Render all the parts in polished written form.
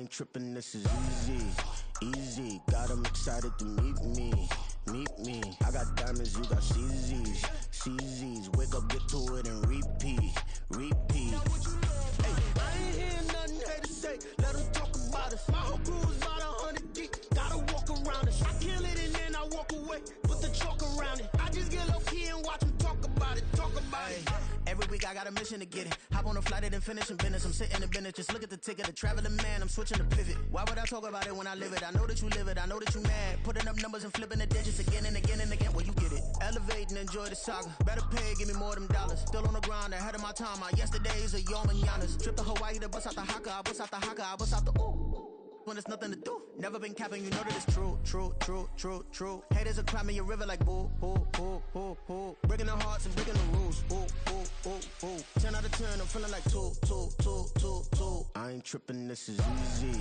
ain't tripping, this is easy, easy. Got 'em excited to meet me, meet me. I got diamonds, you got CZs, CZs. Wake up, get to it and repeat, repeat. Hey, I ain't hearing nothing haters say. Let them talk about us. My whole crew is about 100 deep. Gotta walk around it. I kill it and then I walk away. Put the chalk around it. I just get low key and watch them talk about it. Talk about it. Every week I got a mission to get it. Hop on a flight and then finish in business. I'm sitting in business. Just look at the ticket. The traveling man. I'm switching the pivot. Why would I talk about it when I live it? I know that you live it. I know that you mad. Putting up numbers and flipping the digits again and again and again. Well, you get it. Elevate and enjoy the saga. Better pay, give me more of them dollars. Still on the grind, ahead of my time. My yesterdays are your mananas. Trip to Hawaii to bust out the haka. I bust out the haka. I bust out the ooh. When there's nothing to do. Never been capping, you know that it's true, true, true, true, true. Haters are climbing your river like boo, boo, boo, boo, boo. Breaking their hearts and breaking the rules. Ooh, ooh, ooh, ooh. 10 out of 10, I'm feeling like 2, 2, 2, 2, 2. I ain't tripping, this is easy,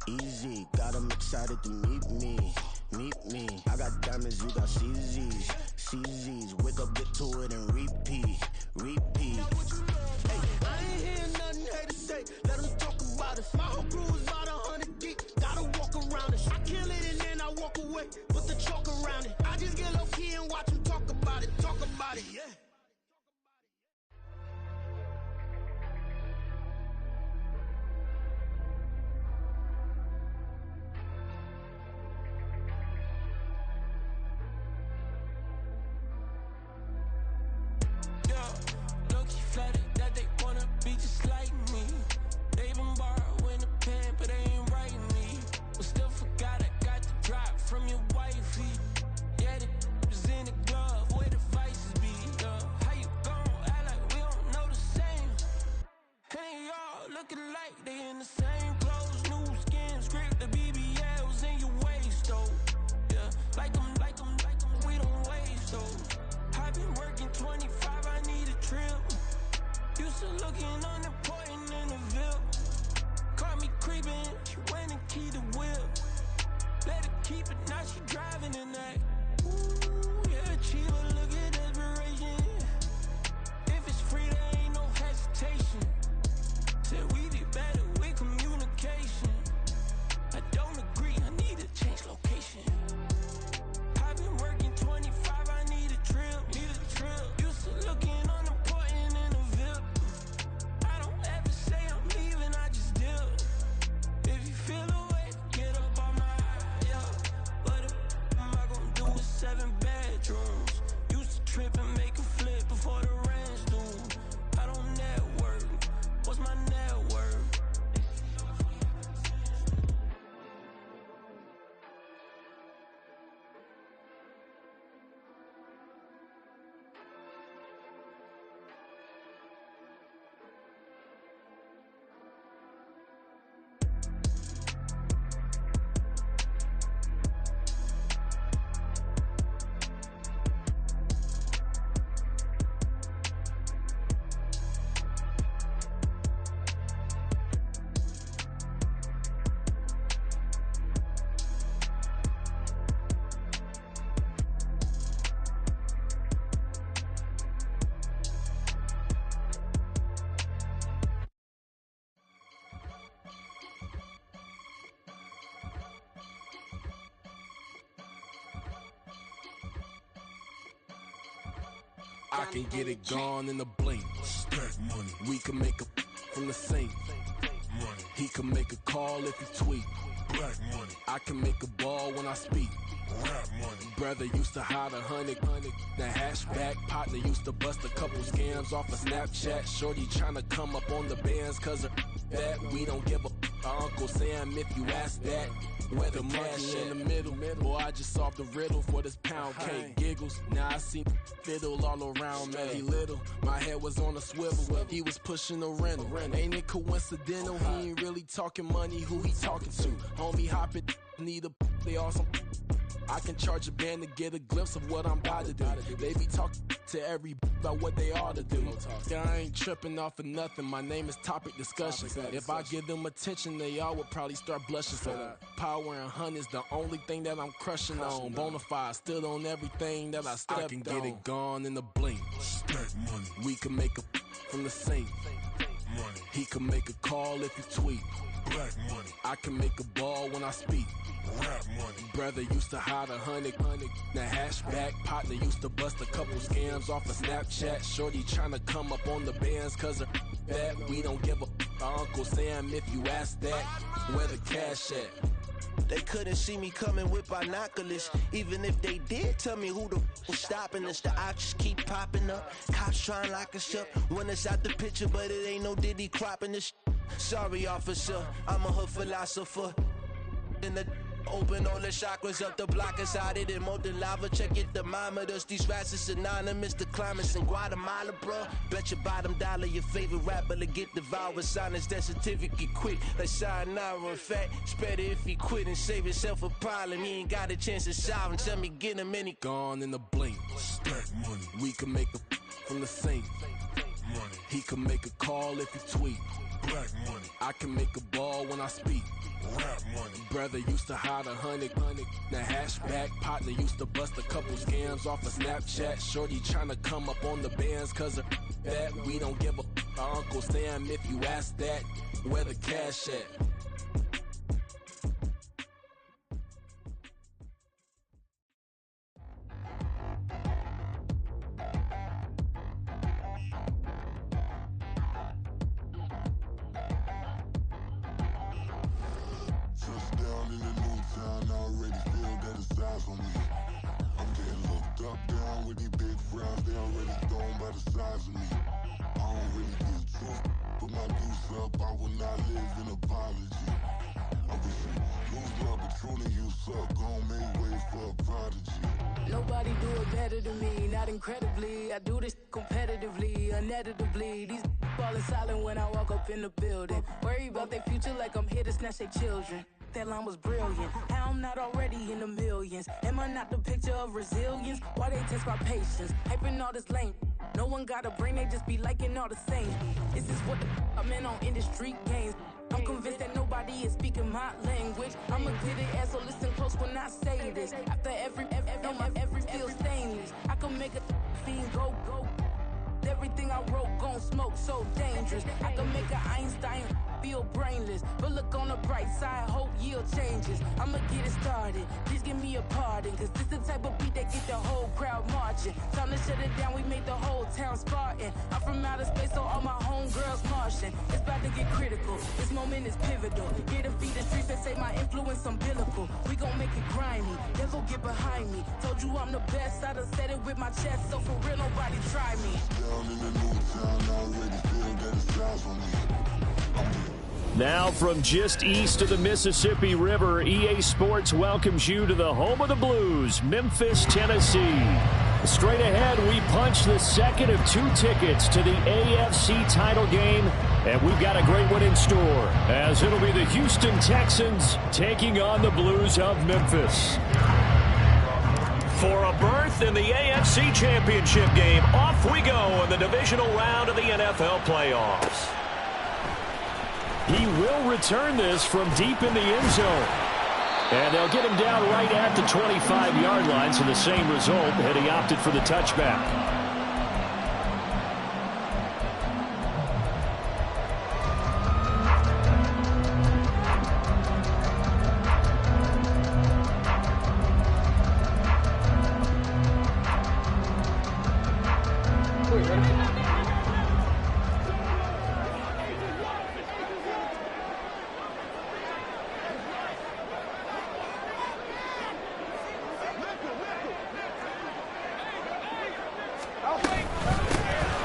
easy. Got 'em excited to meet me, meet me. I got diamonds, you got CZs, CZs. Wake up, get to it and repeat, repeat. Hey, I ain't hearing nothing haters say. Let them talk about us. My whole crew is about 100 deep. Gotta walk around it. I kill it and then I walk away. Put the chalk around it. I just get low key and watch them talk about it. Talk about it, yeah. Flattered that they wanna be just like me. They been borrowing a pen, but they ain't writing me. But still forgot I got the drop from your wifey. Yeah, the was in the glove, where the vices be. How you gon' act like we don't know the same? Hey, y'all looking like they in the same clothes, new skin, script, the BBLs in your waist, though. Yeah, like them, we don't waste, though. I've been working 25, I need a trip. Used to looking unimportant in the Ville. Caught me creeping, she went and keyed the whip. Let her keep it, now she driving in that. Ooh, yeah, Chiva, look at desperation. If it's free, there ain't no hesitation. Said we be better with communication. I don't agree, I need to change location. I've been working 25, I need a trip, Used to looking unimportant in the Ville. I don't ever say I'm leaving, I just deal. If you feel the way, get up on my yeah. What am I gonna do with 7 bedrooms? Used to trip and make a flip before the rent's due. I don't network, what's my net worth? I can get it gone in a blink. Stack money. We can make a from the sink. Money. He can make a call if he tweet. Black money. I can make a ball when I speak. Rap money. Brother used to hide 100. The hatchback partner used to bust a couple scams off of Snapchat. Shorty tryna come up on the bands cause of that. We don't give a Uncle Sam if you ask that. Where the money in the middle. Boy, I just solved the riddle for this pound cake. Giggles, now I see fiddle all around me. He little, my head was on a swivel. He was pushing a rental. Ain't it coincidental? He ain't really talking money. Who he talking to? Homie hopping, need a they awesome. I can charge a band to get a glimpse of what I'm about to do. They be talking to every about what they ought to do. Yeah, I ain't tripping off of nothing. My name is Topic Discussion. If I give them attention, they all would probably start blushing. So power and hunt is the only thing that I'm crushing on. Bonafide, still on everything that I stepped on. I can get it gone in a blink. Stack money. We can make a from the sink. Money. He can make a call if he tweet. Black money. I can make a ball when I speak. Rap money. Brother used to hide 100. The hatchback partner used to bust a couple scams off of Snapchat. Shorty tryna come up on the bands cause of that. We don't give a Uncle Sam if you ask that. Where the cash at? They couldn't see me coming with binoculars. Even if they did, tell me who the was stopping us. The options keep popping up. Cops trying to lock us up. When it's out the picture, but it ain't no Diddy cropping this. Sorry, officer, I'm a hood philosopher. In the open all the chakras up the block inside it and molten lava. Check your thermometers. These rats is synonymous. The climates in Guatemala, bruh. Bet your bottom dollar your favorite rapper to get devoured. Silence that certificate quick. Like sayonara. In fact, it's better if he quit and save himself a problem. He ain't got a chance to solve and tell me get him any. Gone in the blink. Stack money. We can make a from the sink. Money. He can make a call if he tweet. Black money. I can make a ball when I speak. Rap money. Brother used to hide 100. The hatchback partner used to bust a couple scams off of Snapchat. Shorty tryna come up on the bands cause of that. We don't give a Uncle Sam if you ask that. Where the cash at? Touchdown in the new town, I already feel that it's eyes on me. I'm getting looked up, down with these big frowns, they already thrown by the size of me. I don't really give two, put my deuce up, I will not live in apology. I wish you lose love, but truly you suck, gon' make way for a prodigy. Nobody do it better than me, not incredibly. I do this competitively, uneditably. These falling silent when I walk up in the building. Worry about their future like I'm here to snatch their children. That line was brilliant. How I'm not already in the millions? Am I not the picture of resilience? Why they test my patience? Hyping all this lame. No one got a brain, they just be liking all the same. This is what the I'm in on industry games. I'm convinced that nobody is speaking my language. I'm a good ass, so listen close when I say this. After every feel stainless. I can make a fiend go. Everything I wrote gon' smoke, so dangerous. I can make an Einstein feel brainless. But look on the bright side, hope yield changes. I'ma get it started, please give me a pardon. Cause this the type of beat that get the whole crowd marching. Time to shut it down, we made the whole town Spartan. I'm from outer space, so all my homegirls Martian. It's about to get critical, this moment is pivotal. Here to feed the streets that say my influence umbilical. We gon' make it grimy, devil get behind me. Told you I'm the best, I done said it with my chest. So for real, nobody try me. Down in the new town, I already feel that it's eyes on me. Now from just east of the Mississippi River, EA Sports welcomes you to the home of the Blues, Memphis, Tennessee. Straight ahead, we punch the second of 2 tickets to the AFC title game, and we've got a great one in store, as it'll be the Houston Texans taking on the Blues of Memphis. For a berth in the AFC Championship game, off we go in the divisional round of the NFL playoffs. He will return this from deep in the end zone. And they'll get him down right at the 25-yard line, so the same result had he opted for the touchback.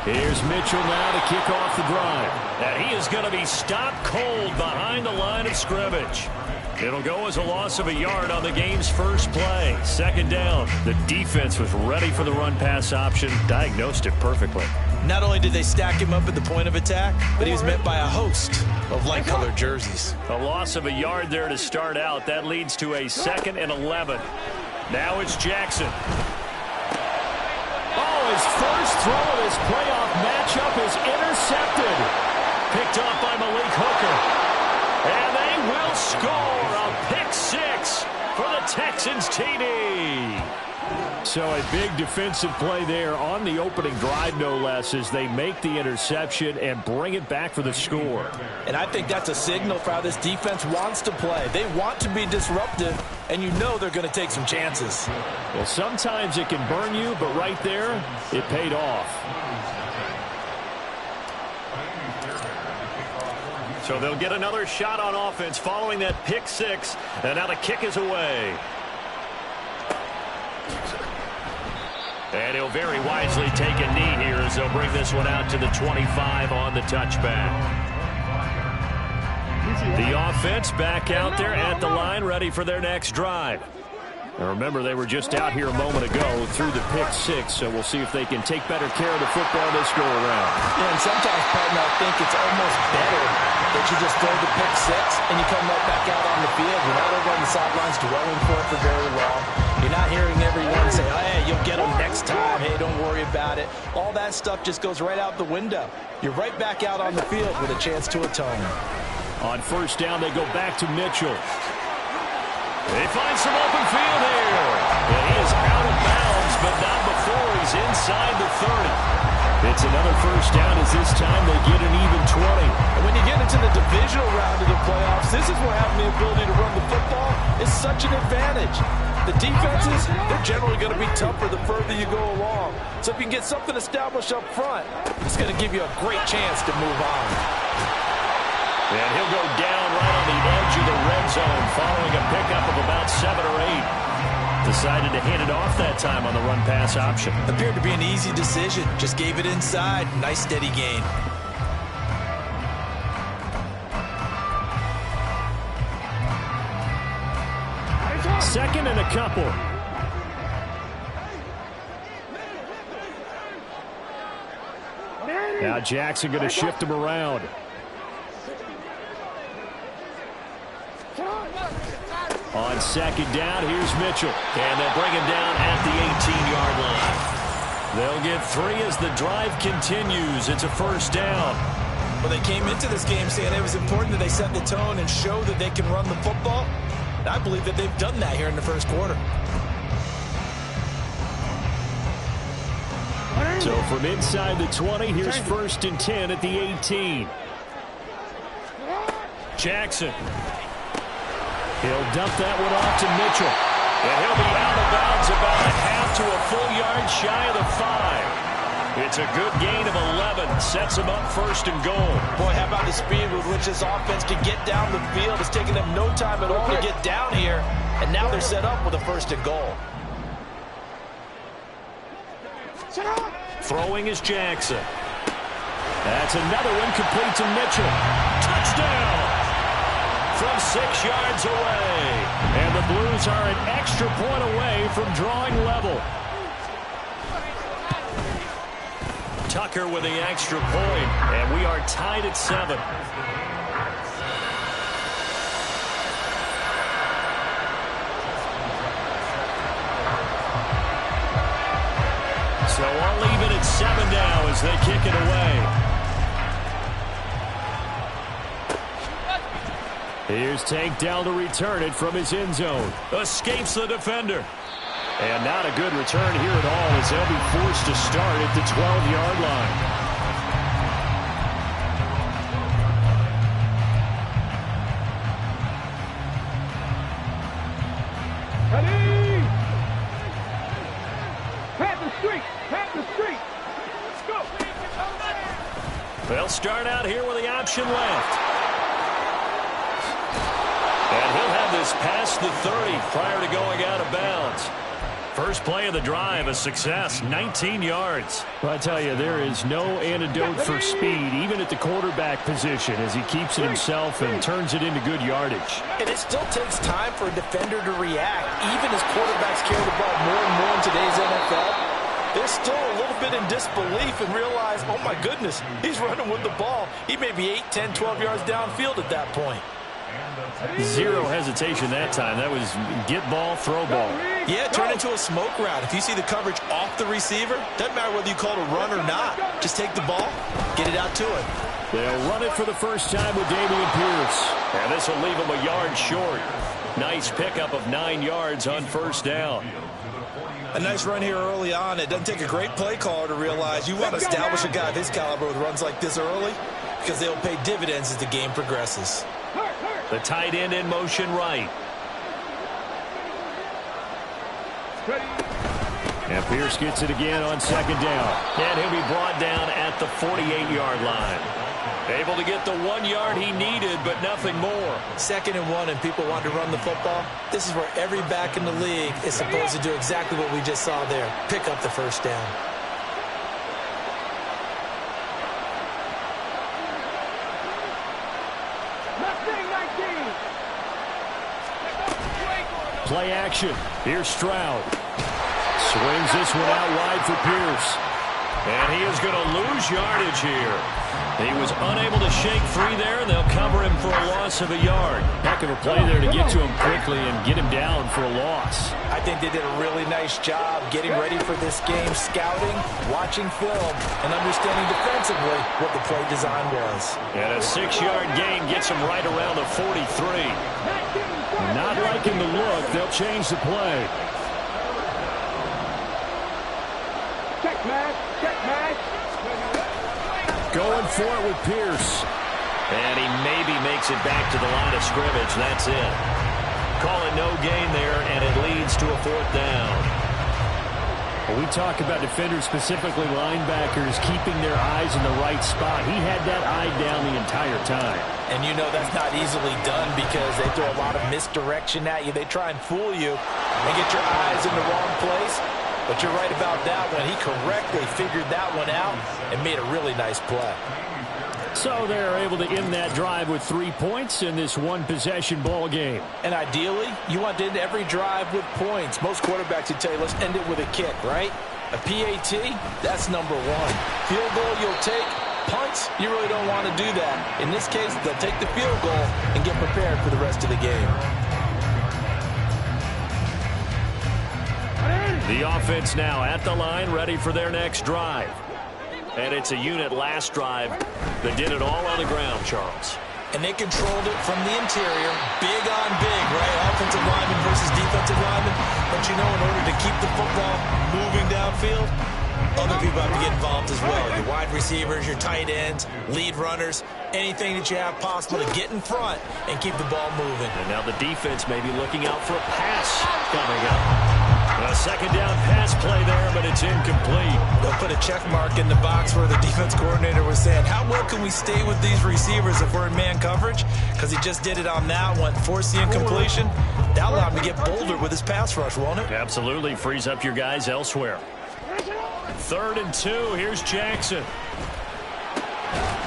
Here's Mitchell now to kick off the drive. And he is going to be stopped cold behind the line of scrimmage. It'll go as a loss of a yard on the game's first play. Second down. The defense was ready for the run-pass option, diagnosed it perfectly. Not only did they stack him up at the point of attack, but he was met by a host of light-colored jerseys. A loss of a yard there to start out. That leads to a 2nd and 11. Now it's Jackson. His first throw of this playoff matchup is intercepted. Picked off by Malik Hooker. And they will score a pick 6 for the Texans TD. So a big defensive play there on the opening drive, no less, as they make the interception and bring it back for the score. And I think that's a signal for how this defense wants to play. They want to be disruptive, and you know they're going to take some chances. Well, sometimes it can burn you, but right there, it paid off. So they'll get another shot on offense following that pick six, and now the kick is away. And he'll very wisely take a knee here as they'll bring this one out to the 25 on the touchback. The offense back out there at the line, ready for their next drive. Now remember, they were just out here a moment ago through the pick six, so we'll see if they can take better care of the football this go-around. Yeah, and sometimes, partner, I think it's almost better that you just throw the pick six and you come right back out on the field. You're not over on the sidelines dwelling for it for very long. You're not hearing everyone say, oh, hey, you'll get them next time. Hey, don't worry about it. All that stuff just goes right out the window. You're right back out on the field with a chance to atone. On first down, they go back to Mitchell. They find some open field here. And he is out of bounds, but not before he's inside the 30. It's another first down as this time they get an even 20. And when you get into the divisional round of the playoffs, this is where having the ability to run the football is such an advantage. The defenses, they're generally going to be tougher the further you go along. So if you can get something established up front, it's going to give you a great chance to move on. And he'll go down right on the edge of the red zone following a pickup of about 7 or 8. Decided to hand it off that time on the run-pass option. Appeared to be an easy decision. Just gave it inside. Nice steady gain. Second and a couple. Now Jackson going to shift him around. On second down, here's Mitchell. And they'll bring him down at the 18-yard line. They'll get 3 as the drive continues. It's a first down. Well, they came into this game saying it was important that they set the tone and show that they can run the football. And I believe that they've done that here in the first quarter. So from inside the 20, here's first and 10 at the 18. Jackson. He'll dump that one off to Mitchell. And he'll be out of bounds about a half to a full yard shy of the 5. It's a good gain of 11. Sets him up first and goal. Boy, how about the speed with which this offense can get down the field? It's taken them no time at all to get down here. And now they're set up with a first and goal. Throwing is Jackson. That's another one complete to Mitchell. Touchdown! From 6 yards away. And the Blues are an extra point away from drawing level. Tucker with the extra point, and we are tied at 7. So I'll leave it at 7 now as they kick it away. Here's Tank down to return it from his end zone. Escapes the defender. And not a good return here at all as they'll be forced to start at the 12-yard line. Ready! Pat the street! Pat the street! Let's go! They'll start out here with the option left. And he'll have this past the 30 prior to going out of bounds. First play of the drive, a success, 19 yards. Well, I tell you, there is no antidote for speed, even at the quarterback position, as he keeps it himself and turns it into good yardage. And it still takes time for a defender to react. Even as quarterbacks carry the ball more and more in today's NFL, they're still a little bit in disbelief and realize, oh my goodness, he's running with the ball. He may be 8, 10, 12 yards downfield at that point. Zero hesitation that time. That was get ball, throw ball. Yeah, turn into a smoke route. If you see the coverage off the receiver, doesn't matter whether you call it a run or not. Just take the ball, get it out to it. They'll run it for the first time with Dameon Pierce. And this will leave him a yard short. Nice pickup of 9 yards on first down. A nice run here early on. It doesn't take a great play caller to realize you want to establish a guy of his caliber with runs like this early because they'll pay dividends as the game progresses. The tight end in motion right. And Pierce gets it again on second down. And he'll be brought down at the 48-yard line. Able to get the 1 yard he needed, but nothing more. 2nd and 1, and people want to run the football. This is where every back in the league is supposed to do exactly what we just saw there. Pick up the first down. Play action. Here's Stroud. Swings this one out wide for Pierce. And he is going to lose yardage here. He was unable to shake free there, and they'll cover him for a loss of a yard. Heck of a play there to get to him quickly and get him down for a loss. I think they did a really nice job getting ready for this game, scouting, watching film, and understanding defensively what the play design was. And a 6-yard gain gets him right around the 43. Not liking the look. They'll change the play. Check, man. Check, man. Going for it with Pierce. And he maybe makes it back to the line of scrimmage. That's it. Calling no gain there, and it leads to a 4th down. When we talk about defenders, specifically linebackers, keeping their eyes in the right spot, he had that eye down the entire time. And you know that's not easily done because they throw a lot of misdirection at you. They try and fool you and get your eyes in the wrong place. But you're right about that one. He correctly figured that one out and made a really nice play. So they're able to end that drive with 3 points in this one-possession ball game. And ideally, you want to end every drive with points. Most quarterbacks would tell you, let's end it with a kick, right? A PAT, that's number 1. Field goal you'll take. Punts, you really don't want to do that. In this case, they'll take the field goal and get prepared for the rest of the game. The offense now at the line, ready for their next drive. And it's a unit last drive that did it all on the ground, Charles. And they controlled it from the interior, big on big, right? Offensive lineman versus defensive lineman. But you know, in order to keep the football moving downfield, other people have to get involved as well. Your wide receivers, your tight ends, lead runners, anything that you have possible to get in front and keep the ball moving. And now the defense may be looking out for a pass coming up. A 2nd down pass play there, but it's incomplete. They'll put a check mark in the box where the defense coordinator was saying, how well can we stay with these receivers if we're in man coverage? Because he just did it on that one, forced the incompletion. That'll allow him to get bolder with his pass rush, won't it? Absolutely. Frees up your guys elsewhere. 3rd and 2. Here's Jackson.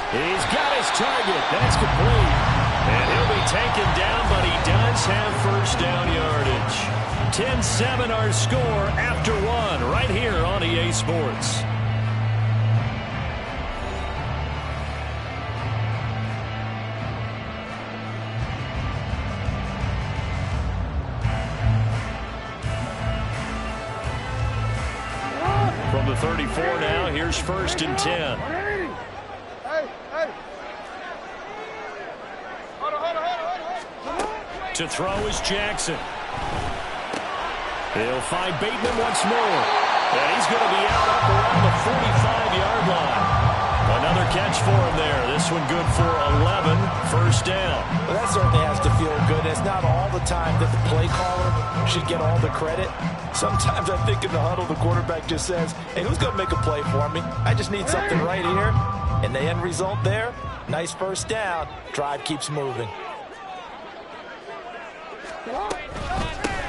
He's got his target. That's complete. And he'll be taken down, but he does have first down yardage. 10-7 our score after 1 right here on EA Sports. From the 34 now, here's 1st and 10. To throw is Jackson. He'll find Bateman once more. And he's going to be out up around the 45-yard line. Another catch for him there. This one good for 11. First down. Well, that certainly has to feel good. It's not all the time that the play caller should get all the credit. Sometimes I think in the huddle, the quarterback just says, hey, who's going to make a play for me? I just need something right here. And the end result there, nice first down. Drive keeps moving.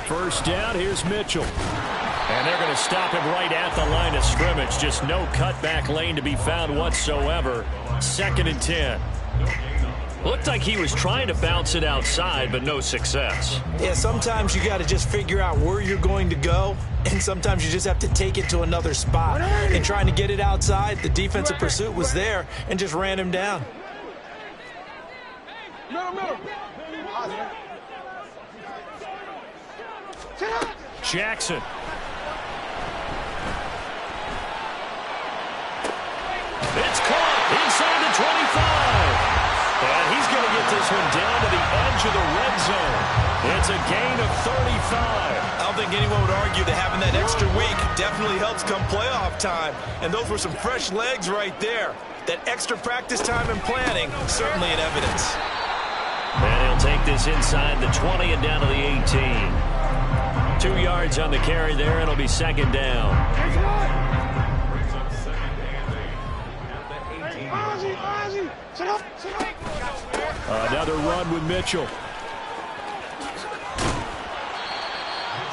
First down, here's Mitchell. And they're going to stop him right at the line of scrimmage. Just no cutback lane to be found whatsoever. 2nd and 10. Looked like he was trying to bounce it outside, but no success. Yeah, sometimes you got to just figure out where you're going to go, and sometimes you just have to take it to another spot. And trying to get it outside, the defensive pursuit was there and just ran him down. Jackson. It's caught inside the 25. And he's going to get this one down to the edge of the red zone. It's a gain of 35. I don't think anyone would argue that having that extra week definitely helps come playoff time. And those were some fresh legs right there. That extra practice time and planning, certainly in evidence. And he'll take this inside the 20 and down to the 18. 2 yards on the carry there, and it'll be second down. Another run with Mitchell.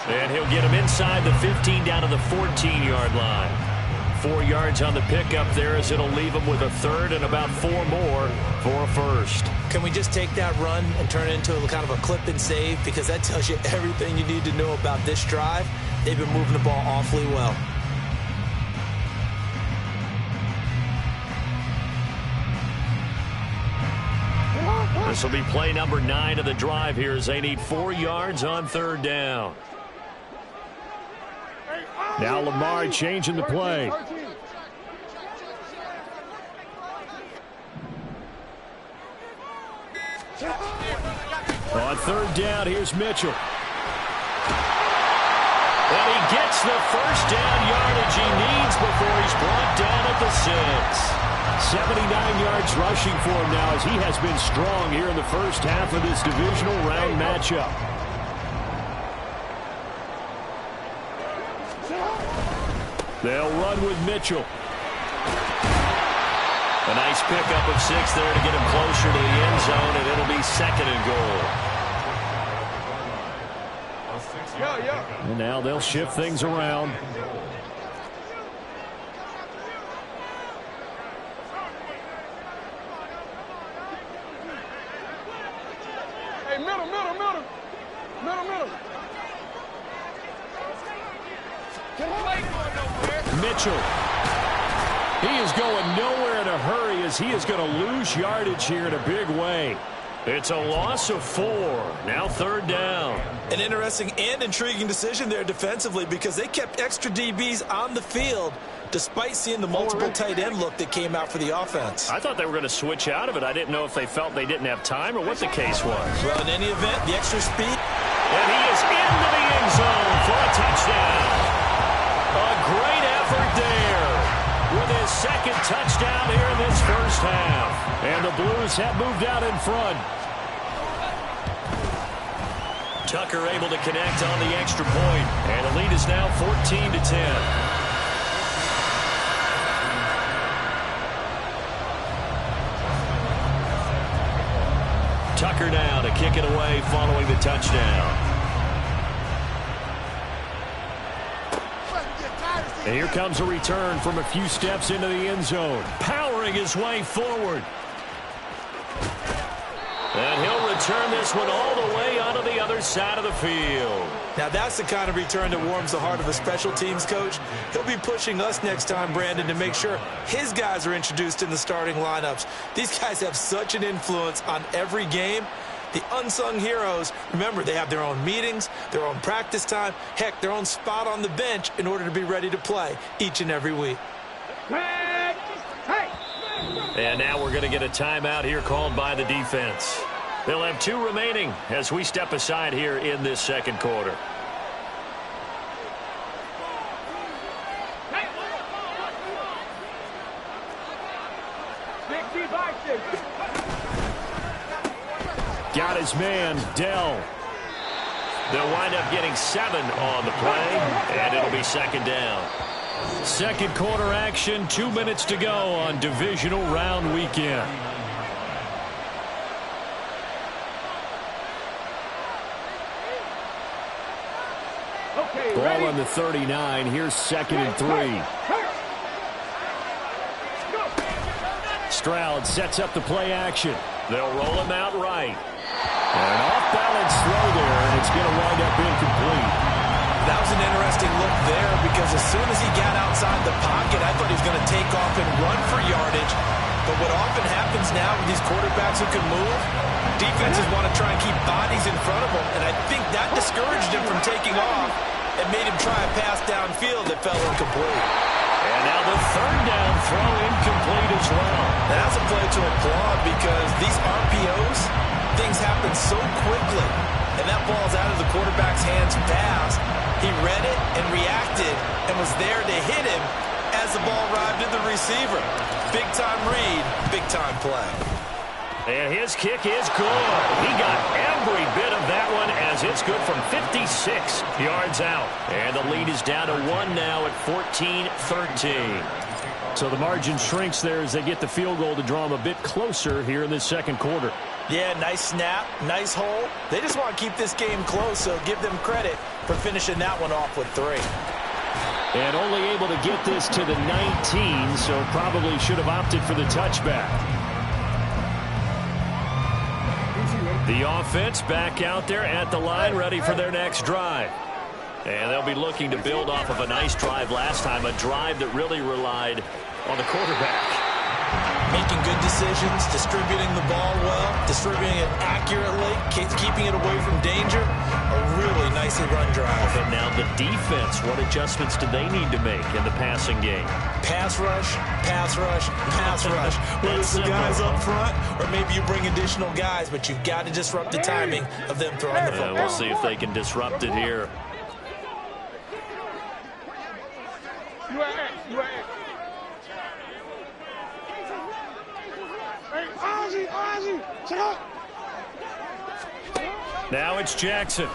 And he'll get him inside the 15 down to the 14-yard line. 4 yards on the pickup there as it'll leave him with a third and about 4 more for a first. Can we just take that run and turn it into a kind of a clip and save? Because that tells you everything you need to know about this drive. They've been moving the ball awfully well. This will be play number 9 of the drive here as they need 4 yards on third down. Now Lamar changing the play. On third down, here's Mitchell. And he gets the first down yardage he needs before he's brought down at the 6. 79 yards rushing for him now as he has been strong here in the first half of this divisional round matchup. They'll run with Mitchell. A nice pickup of 6 there to get him closer to the end zone, and it'll be second and goal. And now they'll shift things around. Hey, middle. Mitchell. He is going nowhere in a hurry as he is going to lose yardage here in a big way. It's a loss of 4. Now third down. An interesting and intriguing decision there defensively because they kept extra DBs on the field despite seeing the multiple tight end look that came out for the offense. I thought they were going to switch out of it. I didn't know if they felt they didn't have time or what the case was. Well, in any event, the extra speed. And he is into the end zone for a touchdown. A great effort there with his second touchdown here in this first half. And the Blues have moved out in front. Tucker able to connect on the extra point. And the lead is now 14-10. Tucker now to kick it away following the touchdown. And here comes a return from a few steps into the end zone. Powering his way forward. And he'll return this one all the way onto the other side of the field. Now that's the kind of return that warms the heart of a special teams coach. He'll be pushing us next time, Brandon, to make sure his guys are introduced in the starting lineups. These guys have such an influence on every game. The unsung heroes, remember, they have their own meetings, their own practice time, heck, their own spot on the bench in order to be ready to play each and every week. And now we're going to get a timeout here called by the defense. They'll have 2 remaining as we step aside here in this second quarter. Got his man, Dell. They'll wind up getting 7 on the play, and it'll be second down. Second quarter action, 2 minutes to go on divisional round weekend. Okay, ball ready on the 39. Here's second and 3. Stroud sets up the play action. They'll roll him out right. And an off-balance throw there, and it's going to wind up incomplete. That was an interesting look there because as soon as he got outside the pocket, I thought he was going to take off and run for yardage. But what often happens now with these quarterbacks who can move, defenses want to try and keep bodies in front of them. And I think that discouraged him from taking off and made him try a pass downfield that fell incomplete. And now the third down throw incomplete as well. And that's a play to applaud because these RPOs, things happen so quickly. And that that ball's out of the quarterback's hands fast. He read it and reacted and was there to hit him as the ball arrived at the receiver. Big-time read, big-time play. And his kick is good. He got every bit of that one as it's good from 56 yards out. And the lead is down to 1 now at 14-13. So the margin shrinks there as they get the field goal to draw them a bit closer here in this second quarter. Yeah, nice snap, nice hole. They just want to keep this game close, so give them credit for finishing that one off with 3. And only able to get this to the 19, so probably should have opted for the touchback. The offense back out there at the line, ready for their next drive. And they'll be looking to build off of a nice drive last time, a drive that really relied on the quarterback. Making good decisions, distributing the ball well, distributing it accurately, keeping it away from danger. A really nicely run drive. And now the defense, what adjustments do they need to make in the passing game? Pass rush, pass rush, pass rush. Whether it's the guys up front or maybe you bring additional guys, but you've got to disrupt the timing of them throwing the football. We'll see if they can disrupt it here. Now it's Jackson.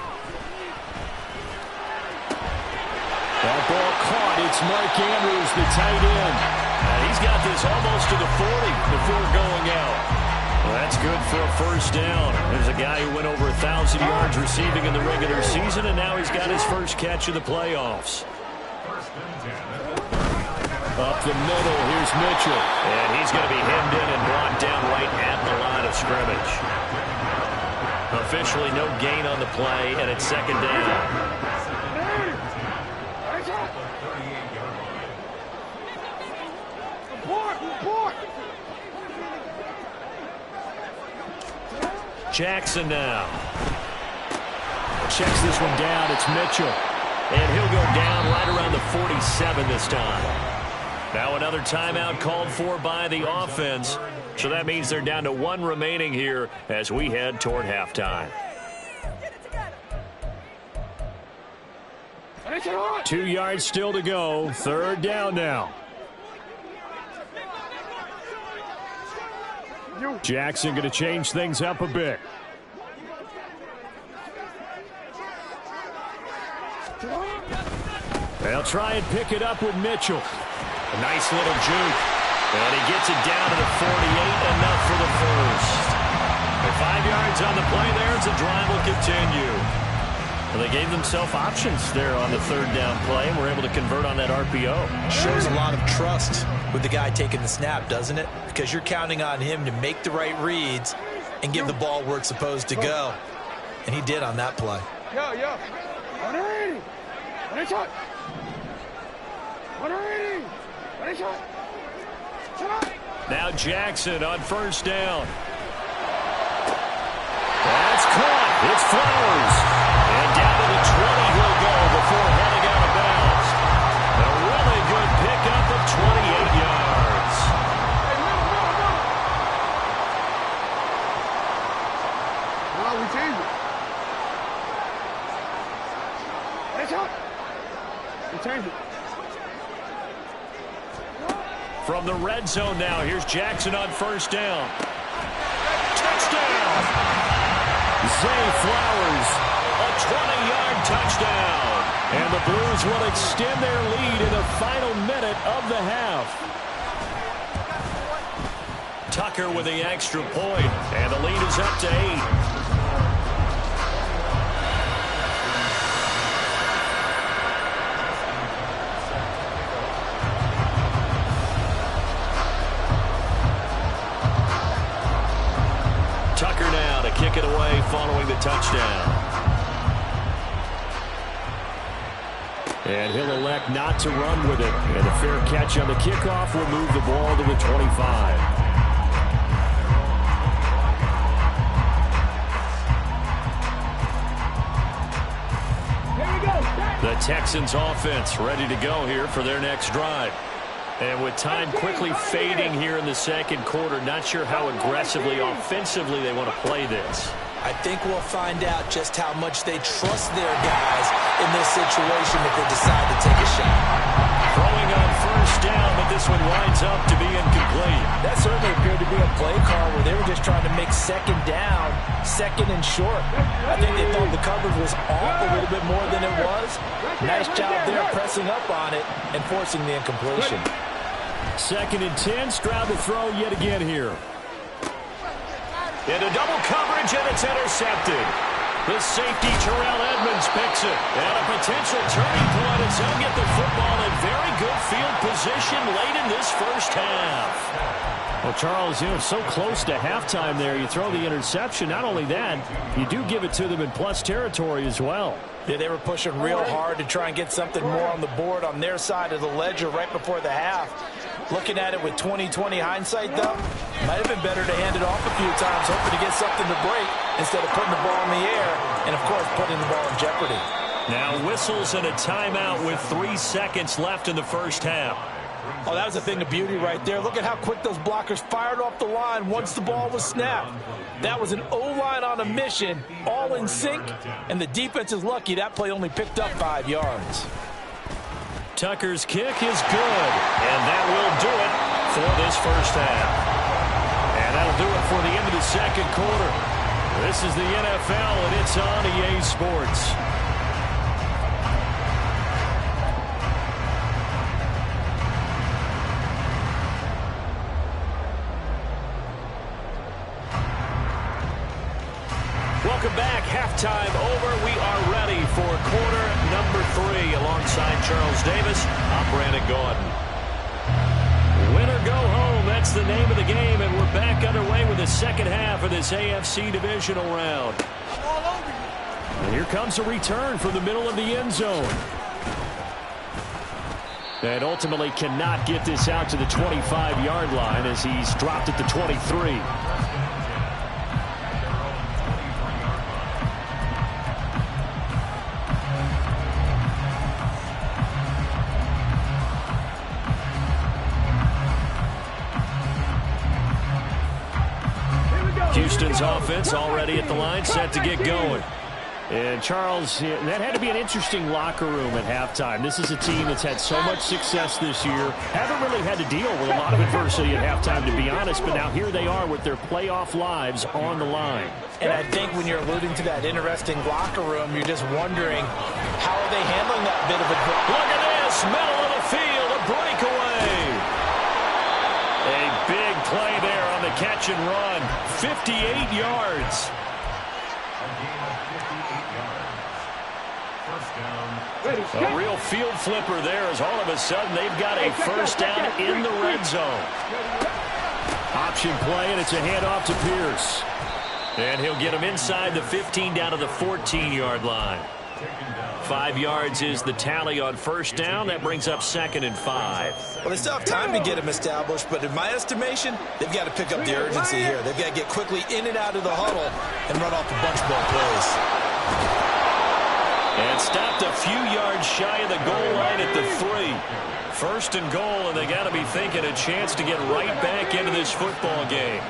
That ball caught. It's Mark Andrews, the tight end. And he's got this almost to the 40 before going out. Well, that's good for a first down. There's a guy who went over 1,000 yards receiving in the regular season, and now he's got his first catch of the playoffs. Up the middle, here's Mitchell. And he's going to be hemmed in and brought down right at the line of scrimmage. Officially no gain on the play, and it's second down. Jackson now. Checks this one down. It's Mitchell. And he'll go down right around the 47 this time. Now another timeout called for by the offense. So that means they're down to 1 remaining here as we head toward halftime. 2 yards still to go. Third down now. Jackson going to change things up a bit. They'll try and pick it up with Mitchell. A nice little juke. And he gets it down to the 48, enough for the first. And 5 yards on the play there as the drive will continue. Well, they gave themselves options there on the third down play and were able to convert on that RPO. Shows a lot of trust with the guy taking the snap, doesn't it? Because you're counting on him to make the right reads and give the ball where it's supposed to go. And he did on that play. Now Jackson on first down. That's caught. It's Flowers. And down to the 20 he'll go before heading out of bounds. A really good pickup of 28 yards. We change it. We change it. From the red zone now, here's Jackson on first down. Touchdown! Zay Flowers, a 20-yard touchdown. And the Blues will extend their lead in the final minute of the half. Tucker with the extra point, and the lead is up to 8. Kick it away following the touchdown. And he'll elect not to run with it. And a fair catch on the kickoff will move the ball to the 25. The Texans offense ready to go here for their next drive. And with time quickly fading here in the second quarter, not sure how aggressively, offensively they want to play this. I think we'll find out just how much they trust their guys in this situation if they decide to take a shot. Throwing on first down, but this one winds up to be incomplete. That certainly appeared to be a play call where they were just trying to make second down, second and short. I think they thought the coverage was off a little bit more than it was. Nice job there pressing up on it and forcing the incompletion. 2nd and 10, Stroud to throw yet again here. Into double coverage, and it's intercepted. The safety, Terrell Edmonds, picks it. And a potential turning point as he'll get the football in very good field position late in this first half. Well, Charles, so close to halftime there. You throw the interception. Not only that, you do give it to them in plus territory as well. Yeah, they were pushing real hard to try and get something more on the board on their side of the ledger right before the half. Looking at it with 20/20 hindsight, though, might have been better to hand it off a few times, hoping to get something to break instead of putting the ball in the air and, of course, putting the ball in jeopardy. Now whistles and a timeout with 3 seconds left in the first half. Oh, that was a thing of beauty right there. Look at how quick those blockers fired off the line once the ball was snapped. That was an O-line on a mission, all in sync, and the defense is lucky that play only picked up 5 yards. Tucker's kick is good, and that will do it for this first half. And that'll do it for the end of the second quarter. This is the NFL, and it's on EA Sports. Welcome back. Halftime over. We are ready for quarter number 3 alongside Charles Davis. I'm Brandon Gordon. Win or go home. That's the name of the game, and we're back underway with the second half of this AFC divisional round. And here comes a return from the middle of the end zone. And ultimately cannot get this out to the 25-yard line as he's dropped at the 23. Houston's offense already at the line, set to get going. And Charles, that had to be an interesting locker room at halftime. This is a team that's had so much success this year. Haven't really had to deal with a lot of adversity at halftime, to be honest. But now here they are with their playoff lives on the line. And I think when you're alluding to that interesting locker room, you're just wondering, how are they handling that bit of a... Look at this, middle of the field, a breakaway. A big play there on the catch and run. 58 yards. A real field flipper there as all of a sudden they've got a first down in the red zone. Option play, and it's a handoff to Pierce. And he'll get him inside the 15 down to the 14-yard line. 5 yards is the tally on first down. That brings up 2nd and 5. Well, they still have time to get him established, but in my estimation, they've got to pick up the urgency here. They've got to get quickly in and out of the huddle and run off a bunch more plays. And stopped a few yards shy of the goal line at the 3. 1st and goal, and they got to be thinking a chance to get right back into this football game.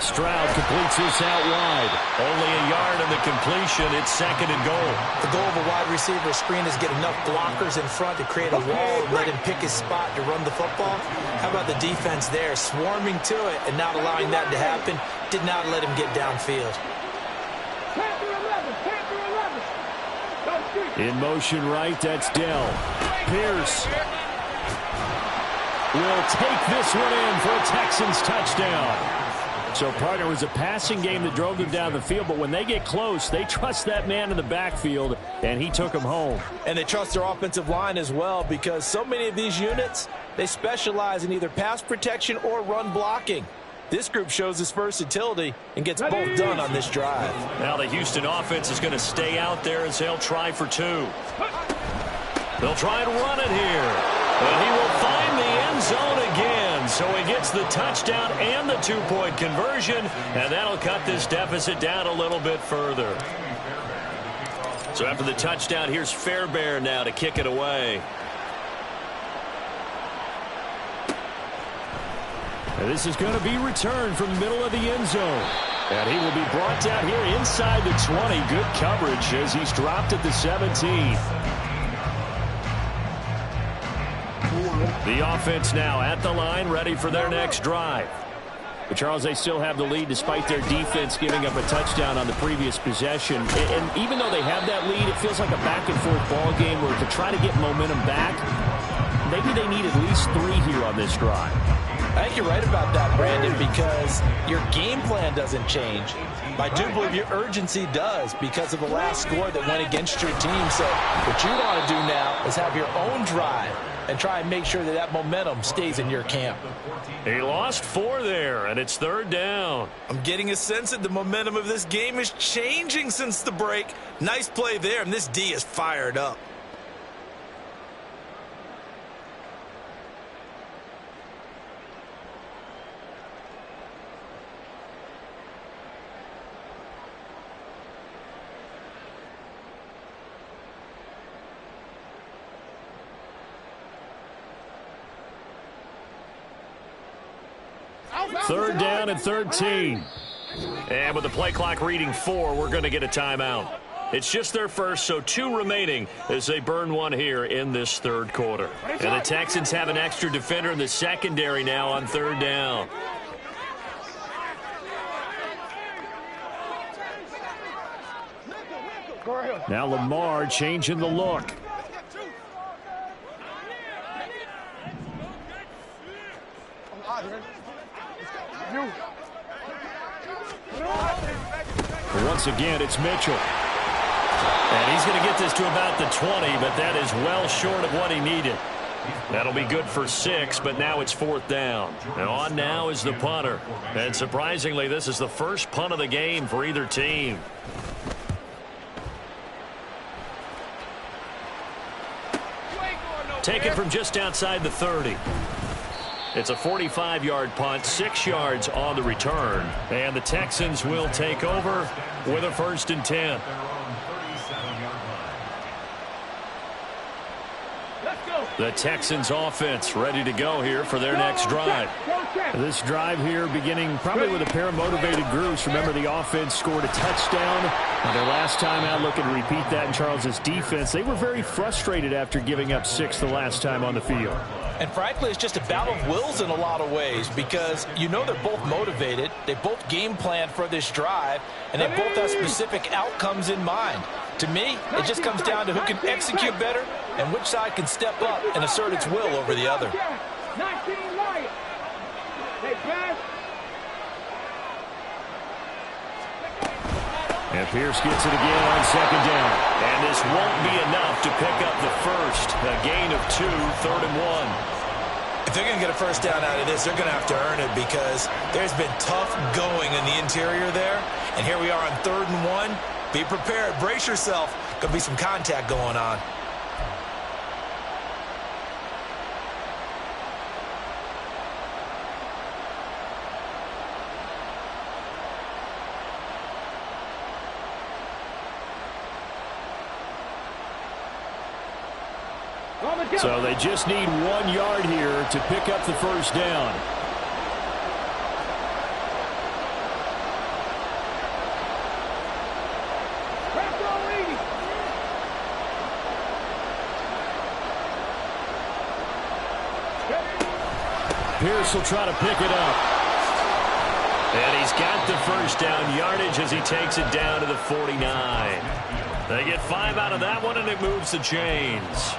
Stroud completes this out wide. Only a yard on the completion. It's 2nd and goal. The goal of a wide receiver screen is get enough blockers in front to create a wall and let him pick his spot to run the football. How about the defense there, swarming to it and not allowing that to happen? Did not let him get downfield. In motion right, that's Dell. Pierce will take this one in for a Texans touchdown. So, partner, it was a passing game that drove them down the field, but when they get close, they trust that man in the backfield, and he took them home. And they trust their offensive line as well, because so many of these units, they specialize in either pass protection or run blocking. This group shows its versatility and gets both done on this drive. Now the Houston offense is going to stay out there as they'll try for 2. They'll try and run it here. And he will find the end zone again. So he gets the touchdown and the 2-point conversion. And that'll cut this deficit down a little bit further. So after the touchdown, here's Fairbairn now to kick it away. And this is going to be returned from the middle of the end zone. And he will be brought down here inside the 20. Good coverage as he's dropped at the 17. The offense now at the line, ready for their next drive. But Charles, they still have the lead despite their defense giving up a touchdown on the previous possession. And even though they have that lead, it feels like a back-and-forth ball game where to try to get momentum back, maybe they need at least 3 here on this drive. I think you're right about that, Brandon, because your game plan doesn't change. I do believe your urgency does because of the last score that went against your team. So what you want to do now is have your own drive and try and make sure that that momentum stays in your camp. He lost 4 there, and it's 3rd down. I'm getting a sense that the momentum of this game is changing since the break. Nice play there, and this D is fired up. Third down and 13. And with the play clock reading 4, we're going to get a timeout. It's just their first, so 2 remaining as they burn 1 here in this 3rd quarter. And the Texans have an extra defender in the secondary now on 3rd down. Now Lamar changing the look. Once again, it's Mitchell. And he's going to get this to about the 20, but that is well short of what he needed. That'll be good for 6, but now it's 4th down. And on now is the punter. And surprisingly, this is the first punt of the game for either team. Taken from just outside the 30. It's a 45-yard punt, 6 yards on the return. And the Texans will take over with a 1st and 10. The Texans offense ready to go here for their next drive. This drive here beginning probably with a pair of motivated groups. Remember, the offense scored a touchdown on their last time out. Looking to repeat that in Charles's defense. They were very frustrated after giving up 6 the last time on the field. And frankly, it's just a battle of wills in a lot of ways because you know they're both motivated. They both game plan for this drive, and they both have specific outcomes in mind. To me, it just comes down to who can execute better and which side can step up and assert its will over the other. And Pierce gets it again on 2nd down. And this won't be enough to pick up the first. A gain of 2, 3rd and 1. If they're going to get a first down out of this, they're going to have to earn it because there's been tough going in the interior there. And here we are on 3rd and 1. Be prepared. Brace yourself. Going to be some contact going on. So they just need 1 yard here to pick up the first down. Pierce will try to pick it up. And he's got the first down yardage as he takes it down to the 49. They get 5 out of that one, and it moves the chains.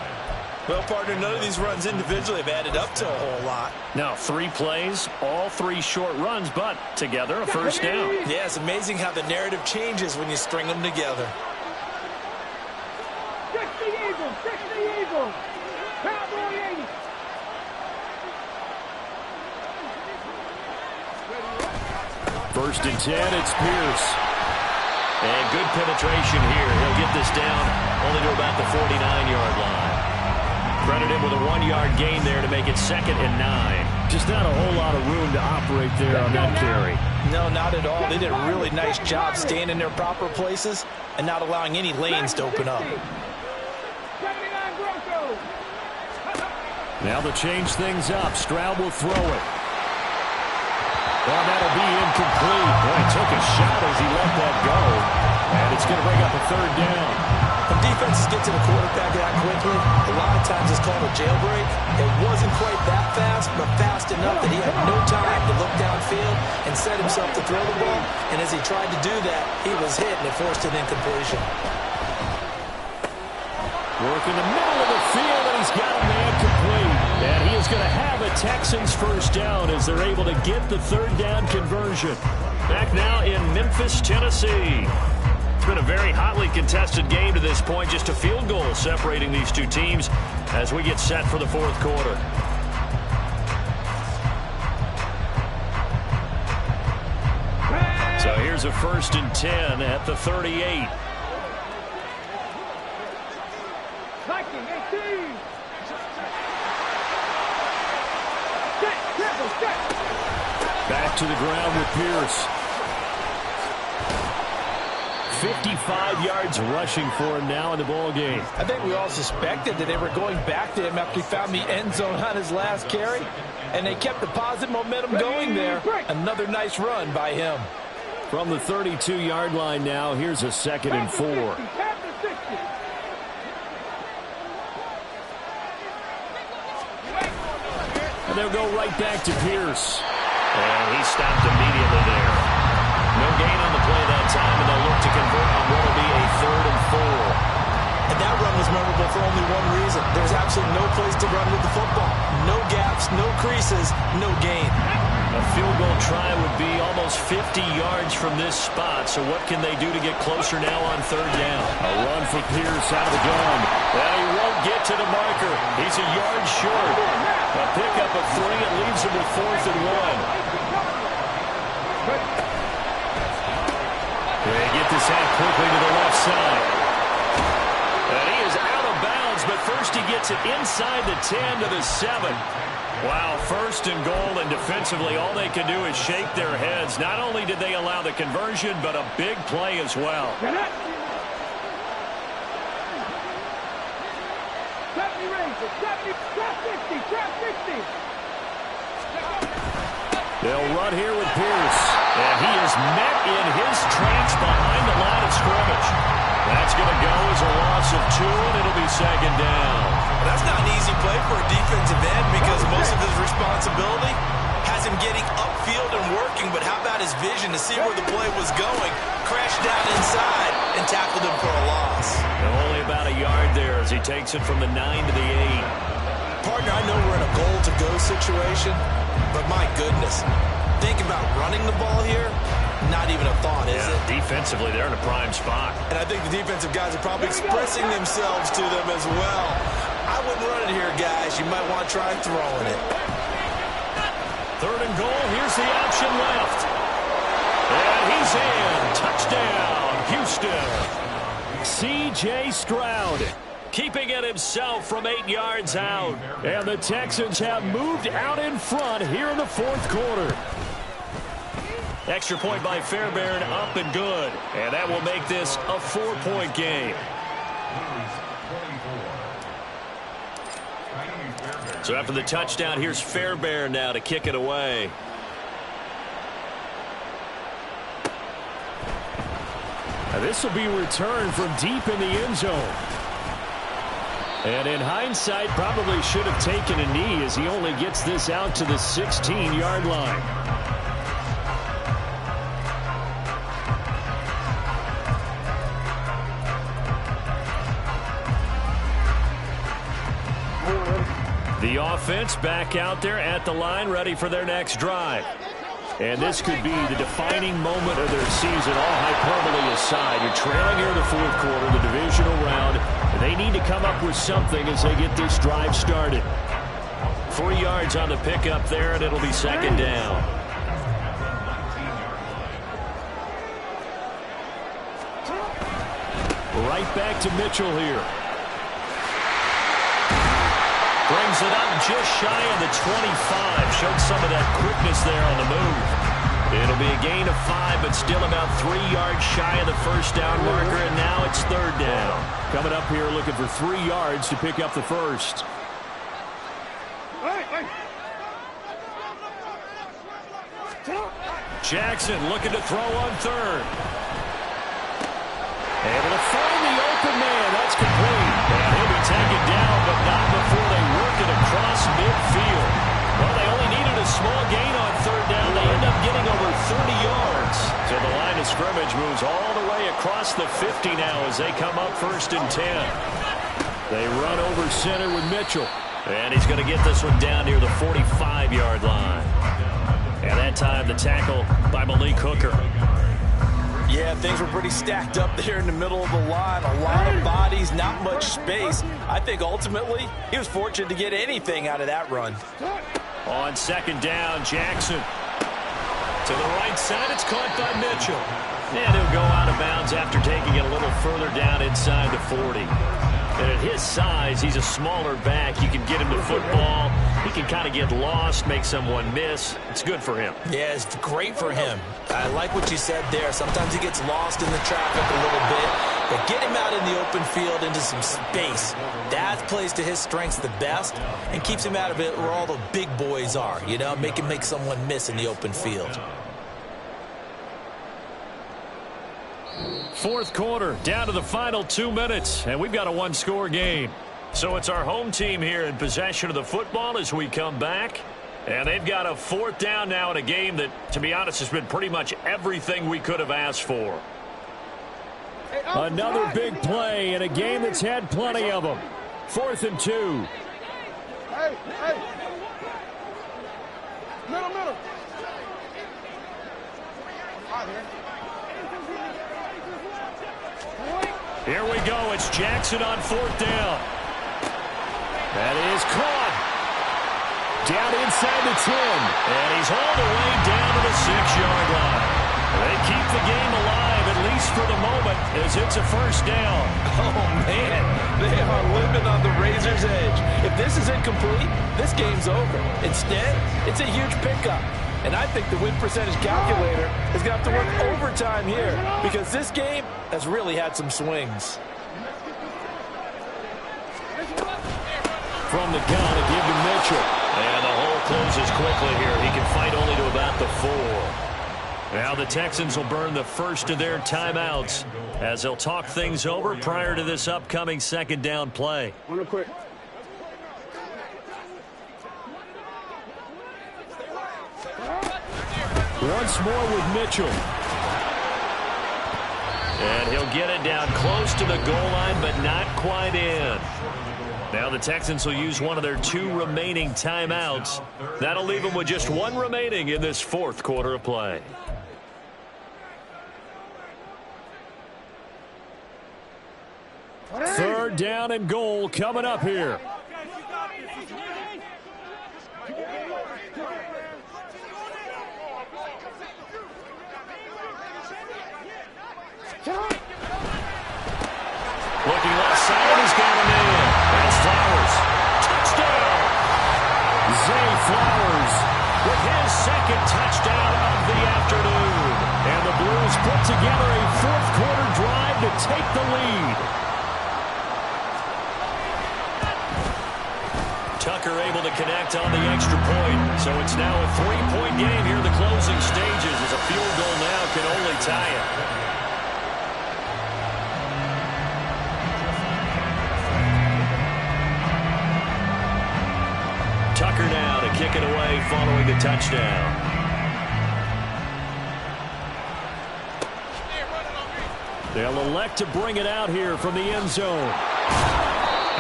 Well, partner, none of these runs individually have added up to a whole lot. Now, 3 plays, all 3 short runs, but together a first down. Yeah, it's amazing how the narrative changes when you string them together. 60 Eagles. Cowboy 80. First and 10, it's Pierce. And good penetration here. He'll get this down only to about the 49-yard line. Credit him with a 1-yard gain there to make it 2nd and 9. Just not a whole lot of room to operate there on that carry. No, not at all. They did a really nice job staying in their proper places and not allowing any lanes to open up. Now to change things up, Stroud will throw it. Well, that'll be incomplete. Boy, took a shot as he let that go. And it's going to bring up a third down. When defenses get to the quarterback that quickly, a lot of times it's called a jailbreak. It wasn't quite that fast, but fast enough that he had no time to look downfield and set himself to throw the ball. And as he tried to do that, he was hit and it forced an incompletion. Work in the middle of the field, and he's got a man complete. And he is going to have a Texans first down as they're able to get the third down conversion. Back now in Memphis, Tennessee. It's been a very hotly contested game to this point. Just a field goal separating these two teams as we get set for the fourth quarter. So here's a 1st and 10 at the 38. Back to the ground with Pierce. 55 yards rushing for him now in the ball game. I think we all suspected that they were going back to him after he found the end zone on his last carry, and they kept the positive momentum going there. Another nice run by him. From the 32-yard line now, here's a 2nd and 4. And they'll go right back to Pierce. And he stopped immediately there. No gain on the play that time, and they'll look to convert on what will be a 3rd and 4. And that run was memorable for only one reason. There's absolutely no place to run with the football. No gaps, no creases, no gain. A field goal try would be almost 50 yards from this spot, so what can they do to get closer now on 3rd down? A run for Pierce out of the gun. And he won't get to the marker. He's a yard short. A pickup of 3. It leaves him with 4th and 1. They get this out quickly to the left side. And he is out of bounds, but first he gets it inside the 10 to the 7. Wow, 1st and goal, and defensively all they can do is shake their heads. Not only did they allow the conversion, but a big play as well. They'll run here with Pierce. And he is met in his tracks behind the line of scrimmage. That's going to go as a loss of 2, and it'll be 2nd down. That's not an easy play for a defensive end because most of his responsibility has him getting upfield and working, but how about his vision to see where the play was going, crashed down inside, and tackled him for a loss. And only about a yard there as he takes it from the 9 to the 8. Partner, I know we're in a goal-to-go situation, but my goodness, think about running the ball here, not even a thought, is it? Defensively, they're in a prime spot. And I think the defensive guys are probably expressing themselves to them as well. I wouldn't run it here, guys. You might want to try throwing it. 3rd and goal. Here's the option left. And he's in. Touchdown, Houston. C.J. Stroud keeping it himself from 8 yards out. And the Texans have moved out in front here in the 4th quarter. Extra point by Fairbairn, up and good. And that will make this a 4-point game. So after the touchdown, here's Fairbairn now to kick it away. Now this will be returned from deep in the end zone. And in hindsight, probably should have taken a knee as he only gets this out to the 16-yard line. The offense back out there at the line, ready for their next drive. And this could be the defining moment of their season, all hyperbole aside. You're trailing here in the 4th quarter, the divisional round. They need to come up with something as they get this drive started. 3 yards on the pickup there, and it'll be 2nd down. Right back to Mitchell here. Brings it up just shy of the 25. Showed some of that quickness there on the move. It'll be a gain of 5, but still about 3 yards shy of the 1st down marker, and now it's 3rd down. Coming up here looking for 3 yards to pick up the first. Jackson looking to throw on third. Able to find the open man. That's complete. And he'll be taken down, but not before they work it across midfield. Well, they only needed a small gain on third down. They end up getting over 30 yards. So the line of scrimmage moves all the way across the 50 now as they come up 1st and 10. They run over center with Mitchell. And he's going to get this one down near the 45-yard line. And that time the tackle by Malik Hooker. Yeah, things were pretty stacked up there in the middle of the line. A lot of bodies, not much space. I think ultimately he was fortunate to get anything out of that run. On 2nd down, Jackson. To the right side, it's caught by Mitchell. And he'll go out of bounds after taking it a little further down inside the 40. And at his size, he's a smaller back. You can get him to football. He can kind of get lost, make someone miss. It's good for him. Yeah, it's great for him. I like what you said there. Sometimes he gets lost in the traffic a little bit. But get him out in the open field into some space. That plays to his strengths the best and keeps him out of it where all the big boys are. You know, make him make someone miss in the open field. 4th quarter, down to the final 2 minutes, and we've got a one-score game. So it's our home team here in possession of the football as we come back. And they've got a 4th down now in a game that, to be honest, has been pretty much everything we could have asked for. Another big play in a game that's had plenty of them. 4th and 2. Hey. Middle. Here we go. It's Jackson on 4th down. That is caught. Down inside the 10. And he's all the way down to the 6-yard line. They keep the game alive, at least for the moment, as it's a 1st down. Oh, man. They are living on the razor's edge. If this is incomplete, this game's over. Instead, it's a huge pickup. And I think the win percentage calculator is going to have to work overtime here because this game has really had some swings. From the gun, a give to Mitchell. And the hole closes quickly here. He can fight only to about the 4. Now the Texans will burn the first of their timeouts as they'll talk things over prior to this upcoming 2nd down play. Real quick. Once more with Mitchell. And he'll get it down close to the goal line, but not quite in. Now the Texans will use one of their 2 remaining timeouts. That'll leave them with just 1 remaining in this 4th quarter of play. Third down and goal coming up here. Looking left side, he's got him in. That's Flowers. Touchdown! Zay Flowers with his 2nd touchdown of the afternoon. And the Blues put together a 4th quarter drive to take the lead. Tucker able to connect on the extra point. So it's now a 3-point game here in the closing stages as a field goal now can only tie it. Tucker now to kick it away following the touchdown. They'll elect to bring it out here from the end zone.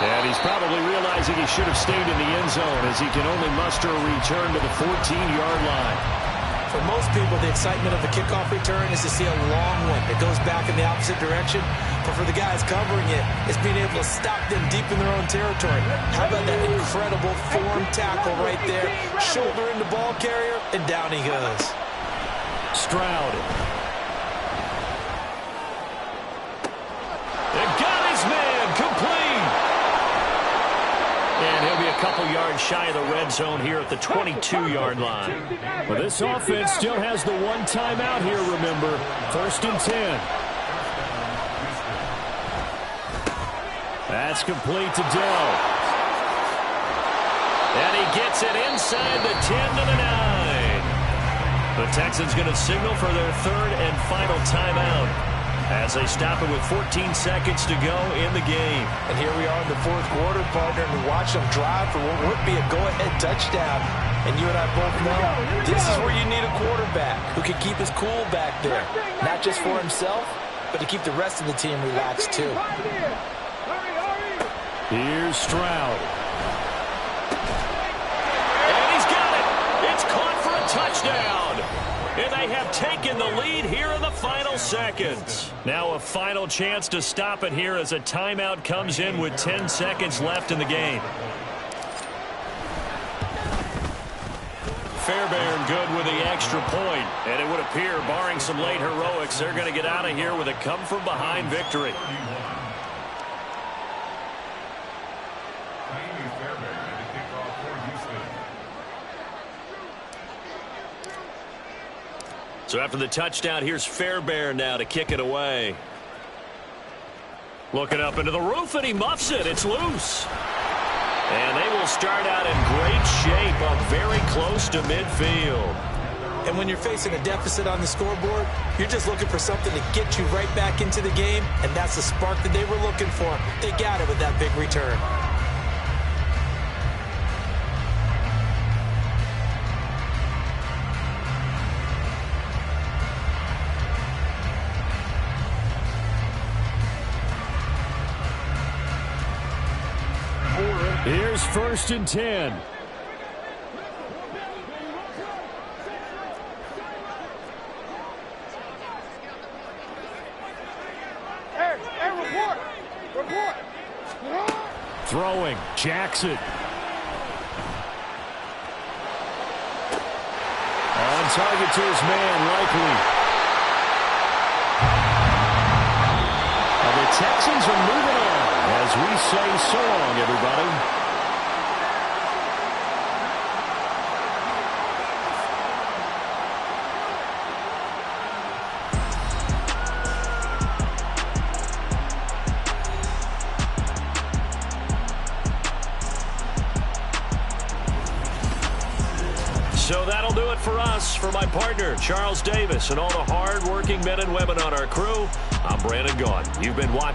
And he's probably realizing he should have stayed in the end zone as he can only muster a return to the 14-yard line. For most people, the excitement of the kickoff return is to see a long one that goes back in the opposite direction. But for the guys covering it, it's being able to stop them deep in their own territory. How about that incredible form tackle right there? Shoulder in the ball carrier, and down he goes. Stroud. They got his man complete. And he'll be a couple yards shy of the red zone here at the 22-yard line. Well, this offense still has the 1 timeout here, remember. 1st and 10. That's complete to Dell. And he gets it inside the 10 to the 9. The Texans going to signal for their third and final timeout as they stop it with 14 seconds to go in the game. And here we are in the fourth quarter, partner, and watch them drive for what would be a go-ahead touchdown. And you and I both know this is where you need a quarterback who can keep his cool back there, not just for himself, but to keep the rest of the team relaxed too. Here's Stroud. And he's got it. It's caught for a touchdown. And they have taken the lead here in the final seconds. Now a final chance to stop it here as a timeout comes in with 10 seconds left in the game. Fairbairn good with the extra point. And it would appear, barring some late heroics, they're going to get out of here with a come-from-behind victory. So after the touchdown, here's Fairbairn now to kick it away. Looking up into the roof, and he muffs it. It's loose. And they will start out in great shape, up very close to midfield. And when you're facing a deficit on the scoreboard, you're just looking for something to get you right back into the game, and that's the spark that they were looking for. They got it with that big return. Here's 1st and 10. Report. Throwing, Jackson. On target to his man, Likely. And the Texans are moving on as we say so long, everybody. So that'll do it for us. For my partner, Charles Davis, and all the hard-working men and women on our crew, I'm Brandon Gaudin. You've been watching